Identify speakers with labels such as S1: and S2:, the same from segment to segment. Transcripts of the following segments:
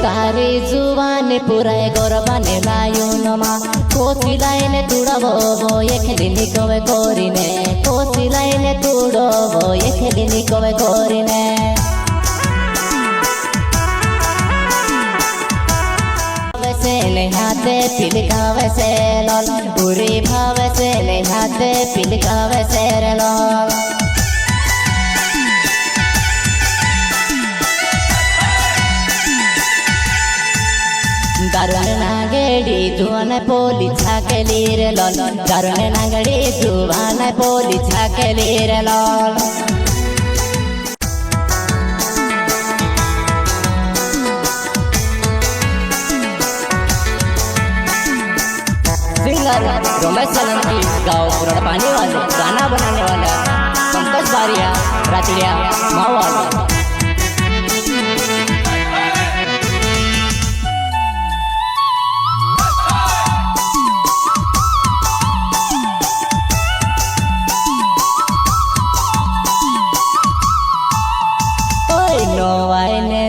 S1: तारी जुबानी पुराय गरबाने लायुनमा कोसी लाइने तुड़बो एखदिनी कवे कोरिने कोसी लाइने तुड़बो एखदिनी कवे कोरिने से हाथे पिलकावे से लल उरी भावे से हाथे पिलकावे से लल दारुण नागेड़ी जुआन पोली छाकेली रे लल दारुण नागेड़ी जुआन पोली छाकेली रे लल सिंगर रमेश सोलंकी गाँव पुराना पानी वाले गाना बनाने वाला पंकज बारिया रातिया मावाला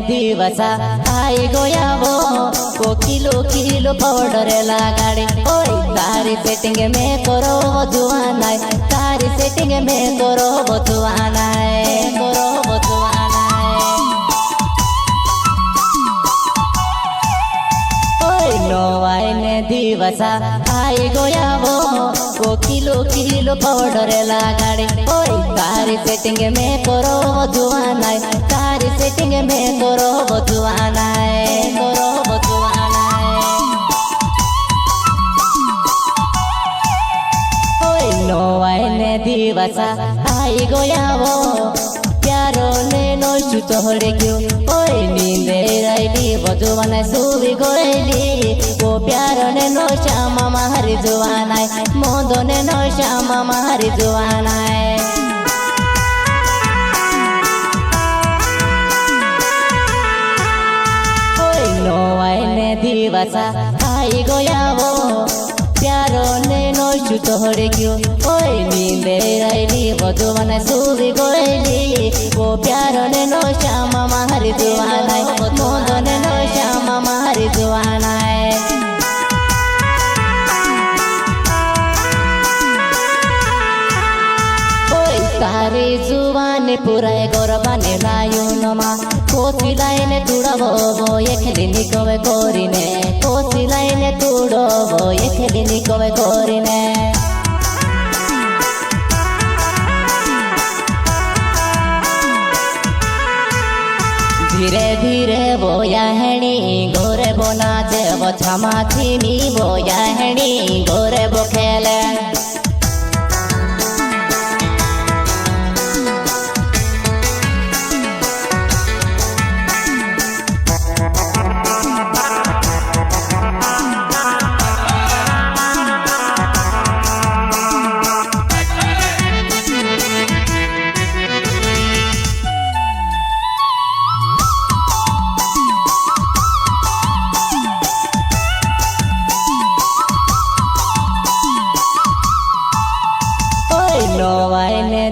S1: दिवसा आई गोयावो को किलो किलो पाउडर लगाड़े ओए तारी सेटिंग में करो जुआना तारी सेटिंग में करो जुआना करो जुआना ओए नो आईने दिवसा आई गोयावो को किलो किलो पाउडर लगाड़े ओए तारी सेटिंग में करो जुआना तारी सेटिंग में करो जुआना करो जुआना ओए नो आईने दिवसा आई गोयावो प्यारो ने नो चुतोड़े क्यों ओए नींदे राइली बजुआना सुबी गोइली वो प्यारो ने नो श्यामा मारी जुआना मोदो ने नो श्यामा मारी जुआना नो आईने दिवसा आई गोयावो प्यारो ने नो चुतोड़े क्यों ओए नींदे राइली बजुआना सुबी गोइली वो प्यारो ने नो श्यामा मारी जुआना मोदो ने नो श्यामा मारी जुआना तारी जुबानी पुराय गरबाने लायुनमा कोसी लाइने तुड़बो एखदिनी कवे कोरिने कोसी लाइने तुड़बो एखदिनी कवे कोरिने धीरे धीरे बोया हेणी गोरे बोना जेब छमा थीनी बोया हेणी गोरे बो खेले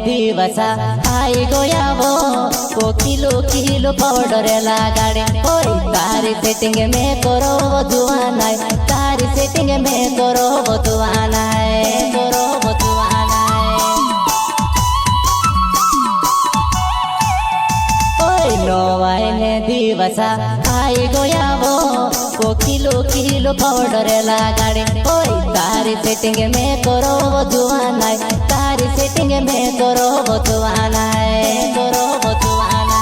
S1: दिवसा आई गोयावो को किलो किलो पाउडर लगाड़े ओए तारी सेटिंग में करो जुआना तारी सेटिंग में करो जुआना करो जुआना ओए नो आईने दिवसा आई गोयावो को किलो किलो पाउडर लगाड़े ओए तारी सेटिंग में करो जुआना तारी सेटिंग में करो जुआना करो जुआना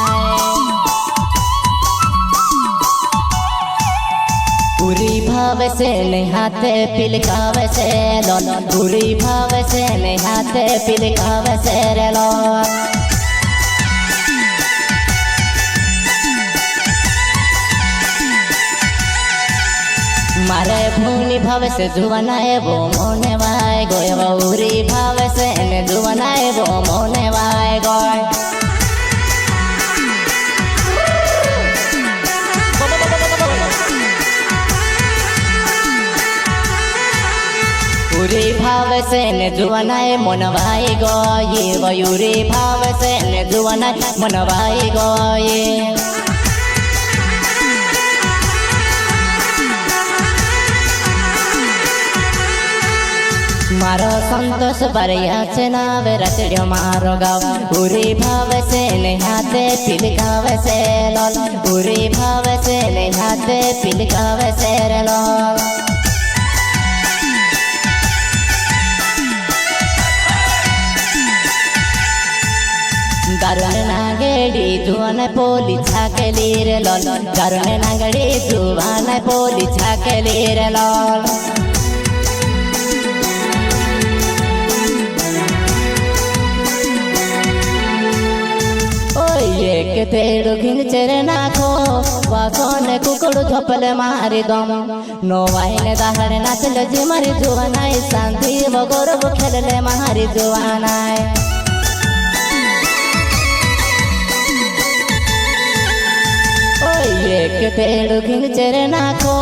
S1: पूरी भाव से हाथे पिलकावे से लोल पूरी भाव से हाथे पिलकावे से लोल मारे भूनी भाव से जुआनाए वो मोने वाए गोय बौरी भाव से ने जुआनाए वो मोने वाए गोय उरी भाव से ने जुआनाए मनवाए गोय वयूरी भाव से ने जुआनाए मनवाए गोय संतोष बरिया से नावे रतड़ियो मारो गाव पूरी भाव से नहाते पिलकावे से लोल पूरी भाव से नहाते पिलकावे से लोल गारुन नागेड़ी जुआन पोली छाकली रे लोल गारुन नागेड़ी जुआन पोली छाकली रे लोल एक तेड़ो घिंचरे नाखो वासोन कुकड़ू झोपले मारी दम नो वाइन दाहड़ नाचल जी मारी जुआनाई शांति वगोरब खेलले मारी जुआनाई एक तेड़ो घिंचरे नाखो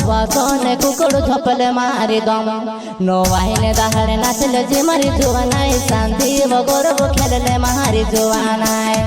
S1: वासोन कुकड़ू झोपले मारी दम नो वाइन दाहड़ नाचल जी मारी जुआनाई शांति वगोरब खेलले मारी जुआनाई